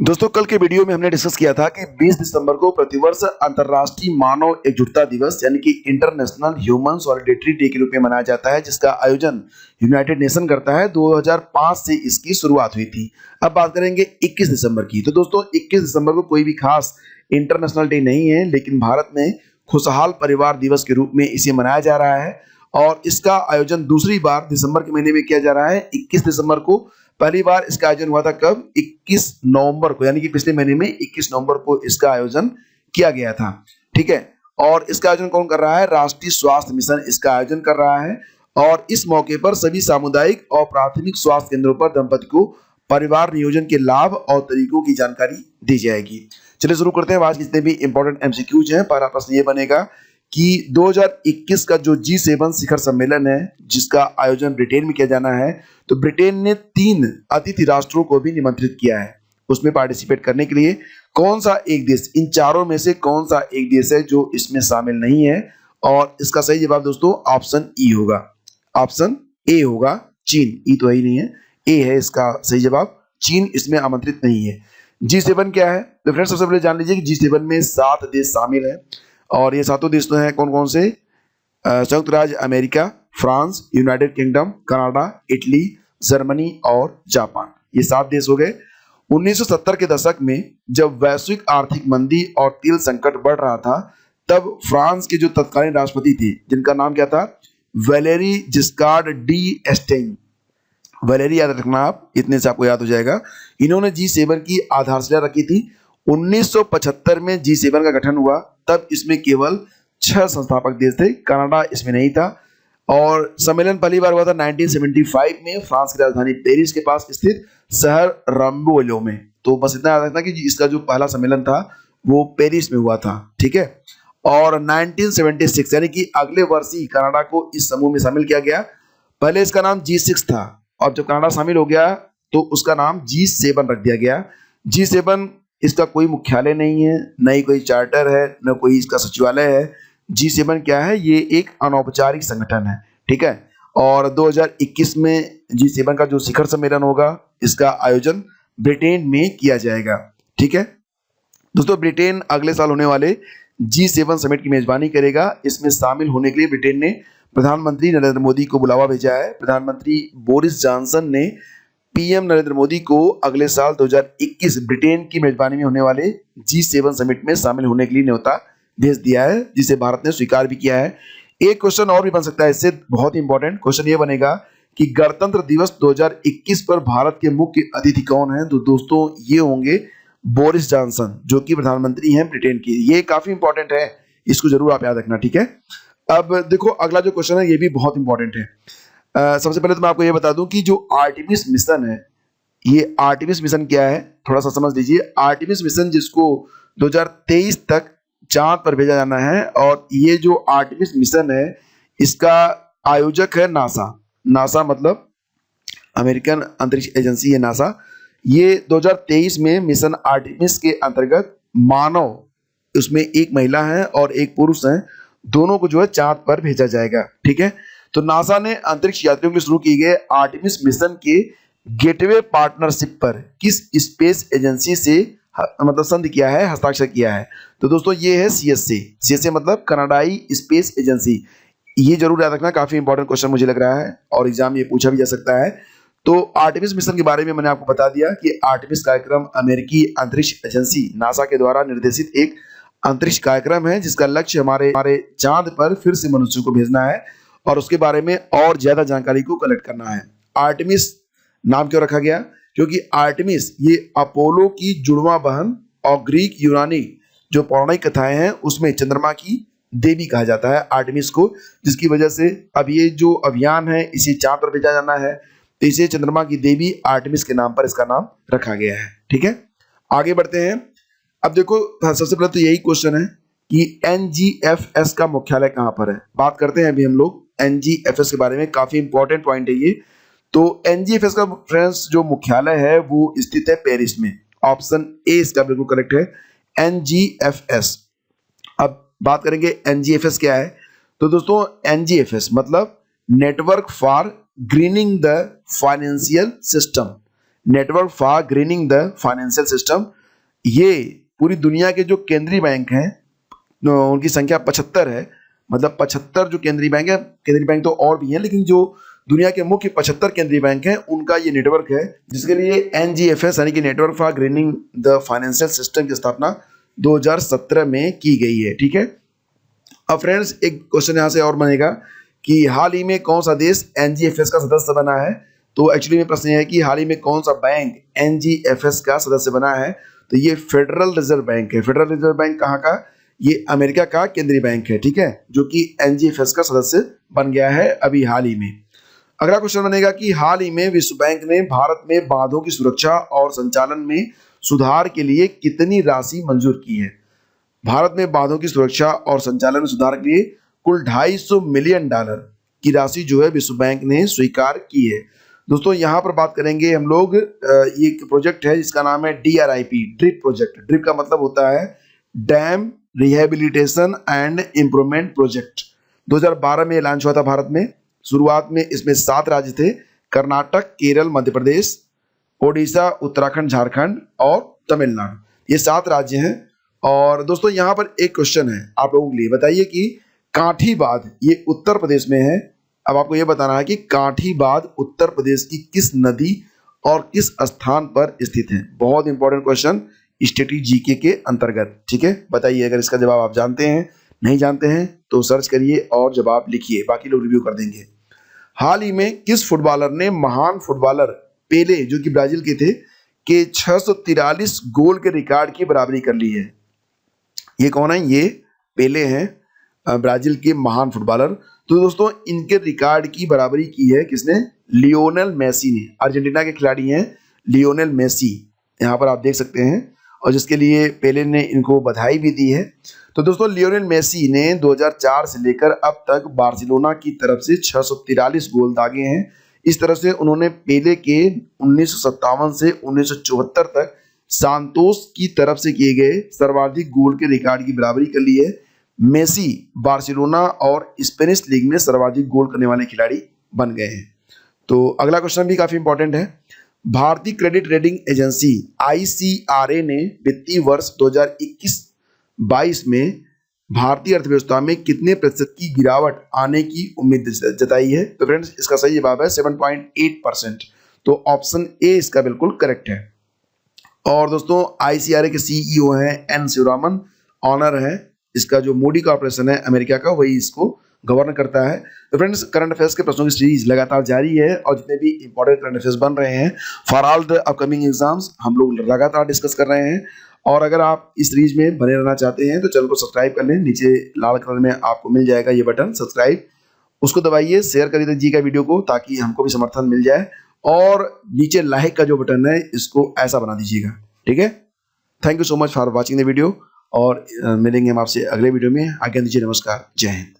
दोस्तों कल के वीडियो में हमने डिस्कस किया था कि 20 दिसंबर को प्रतिवर्ष अंतर्राष्ट्रीय मानव एकजुटता दिवस यानी कि इंटरनेशनल ह्यूमन सॉलिडेरिटी डे के रूप में मनाया जाता है, जिसका आयोजन यूनाइटेड नेशन करता है। 2005 से इसकी शुरुआत हुई थी। अब बात करेंगे 21 दिसंबर की। तो दोस्तों 21 दिसंबर को कोई भी खास इंटरनेशनल डे नहीं है, लेकिन भारत में खुशहाल परिवार दिवस के रूप में इसे मनाया जा रहा है और इसका आयोजन दूसरी बार दिसंबर के महीने में किया जा रहा है। 21 दिसंबर को पहली बार इसका आयोजन हुआ था, कब? 21 नवंबर को, यानी कि पिछले महीने में 21 नवंबर को इसका आयोजन किया गया था। ठीक है, और इसका आयोजन कौन कर रहा है? राष्ट्रीय स्वास्थ्य मिशन इसका आयोजन कर रहा है और इस मौके पर सभी सामुदायिक और प्राथमिक स्वास्थ्य केंद्रों पर दंपति को परिवार नियोजन के लाभ और तरीकों की जानकारी दी जाएगी। चलिए शुरू करते हैं। आज जितने भी इंपॉर्टेंट एमसीक्यूज हैं, पहला प्रश्न ये बनेगा कि 2021 का जो G7 शिखर सम्मेलन है, जिसका आयोजन ब्रिटेन में किया जाना है, तो ब्रिटेन ने 3 अतिथि राष्ट्रों को भी निमंत्रित किया है उसमें पार्टिसिपेट करने के लिए। कौन सा एक देश, इन चारों में से कौन सा एक देश है जो इसमें शामिल नहीं है? और इसका सही जवाब दोस्तों ऑप्शन ई होगा, ऑप्शन ए होगा, चीन। ई तो है ही नहीं है, ए है इसका सही जवाब। चीन इसमें आमंत्रित नहीं है। G7 क्या है? तो फ्रेंड्स सबसे पहले जान लीजिए कि G7 में 7 देश शामिल है और ये सातों देश तो हैं कौन कौन से? संयुक्त राज्य America, France, United kingdom, Canada, Italy, Germany और जापान। ये 7 देश हो गए। 1970 के दशक में जब वैश्विक आर्थिक मंदी और तेल संकट बढ़ रहा था, तब फ्रांस के जो तत्कालीन राष्ट्रपति थे, जिनका नाम क्या था? Valery Giscard d'Estaing. Valery याद रखना आप, इतने से आपको याद हो जाएगा। इन्होंने G7 की आधारशिला रखी थी। 1975 में G7 का गठन हुआ, तब इसमें केवल 6 संस्थापक देश थे, कनाडा इसमें नहीं था। और सम्मेलन पहली बार हुआ था 1975 में फ्रांस की राजधानी पेरिस के पास स्थित शहर रम्बोलो में। तो बस इतना याद रखना कि इसका जो पहला सम्मेलन था वो पेरिस में हुआ था। ठीक है, और 1976 यानी कि अगले वर्ष ही कनाडा को इस समूह में शामिल किया गया। पहले इसका नाम G6 था और जब कनाडा शामिल हो गया तो उसका नाम G7 रख दिया गया। G7 इसका कोई मुख्यालय नहीं है, न ही कोई चार्टर है, न कोई इसका सचिवालय है। G7 क्या है? ये एक अनौपचारिक संगठन है। ठीक है, और 2021 में G7 का जो शिखर सम्मेलन होगा, इसका आयोजन ब्रिटेन में किया जाएगा। ठीक है दोस्तों, ब्रिटेन अगले साल होने वाले G7 समिट की मेजबानी करेगा। इसमें शामिल होने के लिए ब्रिटेन ने प्रधानमंत्री नरेंद्र मोदी को बुलावा भेजा है। प्रधानमंत्री बोरिस जॉनसन ने पीएम नरेंद्र मोदी को अगले साल 2021 ब्रिटेन की मेजबानी में होने वाले G7 समिट में शामिल होने के लिए न्योता भेज दिया है, जिसे भारत ने स्वीकार भी किया है। एक क्वेश्चन और भी बन सकता है इससे, बहुत इंपॉर्टेंट क्वेश्चन ये बनेगा कि गणतंत्र दिवस 2021 पर भारत के मुख्य अतिथि कौन है? तो दोस्तों ये होंगे बोरिस जॉनसन, जो कि प्रधानमंत्री हैं ब्रिटेन की। ये काफी इंपॉर्टेंट है, इसको जरूर आप याद रखना। ठीक है, अब देखो अगला जो क्वेश्चन है ये भी बहुत इंपॉर्टेंट है। सबसे पहले तो मैं आपको ये बता दूं कि जो आर्टेमिस मिशन है, ये आर्टेमिस मिशन क्या है थोड़ा सा समझ लीजिए। आर्टेमिस मिशन जिसको 2023 तक चांद पर भेजा जाना है, और ये जो आर्टेमिस मिशन है इसका आयोजक है नासा। नासा मतलब अमेरिकन अंतरिक्ष एजेंसी है नासा। ये 2023 में मिशन आर्टेमिस के अंतर्गत मानव, उसमें एक महिला है और एक पुरुष है, दोनों को जो है चांद पर भेजा जाएगा। ठीक है, तो नासा ने अंतरिक्ष यात्रियों के लिए शुरू की गए आर्टेमिस मिशन के गेटवे पार्टनरशिप पर किस स्पेस एजेंसी से मतलब संधि किया है, हस्ताक्षर किया है? तो दोस्तों ये है CSA। CSA मतलब कनाडाई स्पेस एजेंसी। ये जरूर याद रखना, काफी इंपॉर्टेंट क्वेश्चन मुझे लग रहा है और एग्जाम ये पूछा भी जा सकता है। तो आर्टेमिस मिशन के बारे में मैंने आपको बता दिया कि आर्टेमिस कार्यक्रम अमेरिकी अंतरिक्ष एजेंसी नासा के द्वारा निर्देशित एक अंतरिक्ष कार्यक्रम है, जिसका लक्ष्य हमारे चांद पर फिर से मनुष्यों को भेजना है और उसके बारे में और ज्यादा जानकारी को कलेक्ट करना है। आर्टेमिस नाम क्यों रखा गया? क्योंकि आर्टेमिस ये अपोलो की जुड़वा बहन और ग्रीक यूनानी जो पौराणिक कथाएं हैं उसमें चंद्रमा की देवी कहा जाता है आर्टेमिस को, जिसकी वजह से अब ये जो अभियान है इसे चांद पर भेजा जाना है, तो इसे चंद्रमा की देवी आर्टेमिस के नाम पर इसका नाम रखा गया है। ठीक है, आगे बढ़ते हैं। अब देखो सबसे पहले तो यही क्वेश्चन है कि NGFS का मुख्यालय कहां पर है। बात करते हैं अभी हम लोग NGFS के बारे में, काफी इंपॉर्टेंट पॉइंट है ये। तो NGFS का फ्रेंड्स जो मुख्यालय है वो स्थित है पेरिस में। ऑप्शन ए इसका बिल्कुल करेक्ट है, NGFS। अब बात करेंगे NGFS क्या है। तो दोस्तों NGFS मतलब network for grinning the financial system. Network for grinning the financial system. ये पूरी दुनिया के जो केंद्रीय बैंक हैं उनकी संख्या 75 है, मतलब 75 जो केंद्रीय बैंक है, केंद्रीय बैंक तो और भी हैं लेकिन जो दुनिया के मुख्य 75 केंद्रीय बैंक हैं उनका ये नेटवर्क है, जिसके लिए NGFS यानी कि network for grinning the financial system की स्थापना 2017 में की गई है। ठीक है, अब फ्रेंड्स एक क्वेश्चन यहाँ से और बनेगा कि हाल ही में कौन सा देश NGFS का सदस्य बना है। तो एक्चुअली में प्रश्न है कि हाल ही में कौन सा बैंक NGFS का सदस्य बना है। तो ये फेडरल रिजर्व बैंक है। फेडरल रिजर्व बैंक कहाँ का? ये अमेरिका का केंद्रीय बैंक है। ठीक है, जो कि NGFS का सदस्य बन गया है अभी हाल ही में। अगला क्वेश्चन बनेगा कि हाल ही में विश्व बैंक ने भारत में बांधों की सुरक्षा और संचालन में सुधार के लिए कितनी राशि मंजूर की है। भारत में बांधों की सुरक्षा और संचालन में सुधार के लिए कुल $250 मिलियन की राशि जो है विश्व बैंक ने स्वीकार की है। दोस्तों यहाँ पर बात करेंगे हम लोग, ये एक प्रोजेक्ट है जिसका नाम है DRIP, ड्रिप प्रोजेक्ट। ड्रिप का मतलब होता है dam rehabilitation and improvement project. 2012 में लॉन्च हुआ था भारत में। शुरुआत में इसमें 7 राज्य थे, कर्नाटक, केरल, मध्य प्रदेश, ओडिशा, उत्तराखंड, झारखंड और तमिलनाडु, ये 7 राज्य हैं। और दोस्तों यहाँ पर एक क्वेश्चन है आप लोगों के लिए, बताइए कि काठी बांध ये उत्तर प्रदेश में है। अब आपको ये बताना है कि काठी बांध उत्तर प्रदेश की किस नदी और किस स्थान पर स्थित है। बहुत इंपॉर्टेंट क्वेश्चन, स्टेटिक जीके के अंतर्गत। ठीक है, बताइए अगर इसका जवाब आप जानते हैं, नहीं जानते हैं तो सर्च करिए और जवाब लिखिए, बाकी लोग रिव्यू कर देंगे। हाल ही में किस फुटबॉलर ने महान फुटबॉलर पेले जो कि ब्राजील के थे के 643 गोल के रिकॉर्ड की बराबरी कर ली है। ये कौन है? ये पेले हैं, ब्राजील के महान फुटबॉलर। तो दोस्तों इनके रिकॉर्ड की बराबरी की है किसने? लियोनेल मेसी ने। अर्जेंटीना के खिलाड़ी हैं लियोनेल मेसी, यहाँ पर आप देख सकते हैं, और जिसके लिए पेले ने इनको बधाई भी दी है। तो दोस्तों लियोनेल मेसी ने 2004 से लेकर अब तक बार्सिलोना की तरफ से 643 गोल दागे हैं। इस तरह से उन्होंने पेले के 1957 से 1974 तक सांतोस की तरफ से किए गए सर्वाधिक गोल के रिकॉर्ड की बराबरी कर ली है। मेसी बार्सिलोना और स्पेनिश लीग में सर्वाधिक गोल करने वाले खिलाड़ी बन गए हैं। तो अगला क्वेश्चन भी काफी इंपॉर्टेंट है। भारतीय क्रेडिट रेटिंग एजेंसी ICRA ने वित्तीय वर्ष 2021-22 में भारतीय अर्थव्यवस्था में कितने प्रतिशत की गिरावट आने की उम्मीद जताई है। तो फ्रेंड्स इसका सही जवाब है 7.8%। तो ऑप्शन ए इसका बिल्कुल करेक्ट है। और दोस्तों ICRA के CEO हैं N शिवरामन, ऑनर है इसका जो मूडी कॉर्पोरेशन है अमेरिका का, वही इसको गवर्न करता है। तो फ्रेंड्स करंट अफेयर्स के प्रश्नों की सीरीज लगातार जारी है और जितने भी इंपॉर्टेंट करंट अफेयर्स बन रहे हैं for all the upcoming exams हम लोग लगातार डिस्कस कर रहे हैं। और अगर आप इस सीरीज में बने रहना चाहते हैं तो चैनल को सब्सक्राइब कर लें, नीचे लाल कलर में आपको मिल जाएगा ये बटन सब्सक्राइब, उसको दबाइए, शेयर करिए दीजिएगा वीडियो को ताकि हमको भी समर्थन मिल जाए। और नीचे लाइक का जो बटन है इसको ऐसा बना दीजिएगा। ठीक है, thank you so much for watching the video और मिलेंगे हम आपसे अगले वीडियो में। आज्ञा दीजिए, नमस्कार, जय हिंद।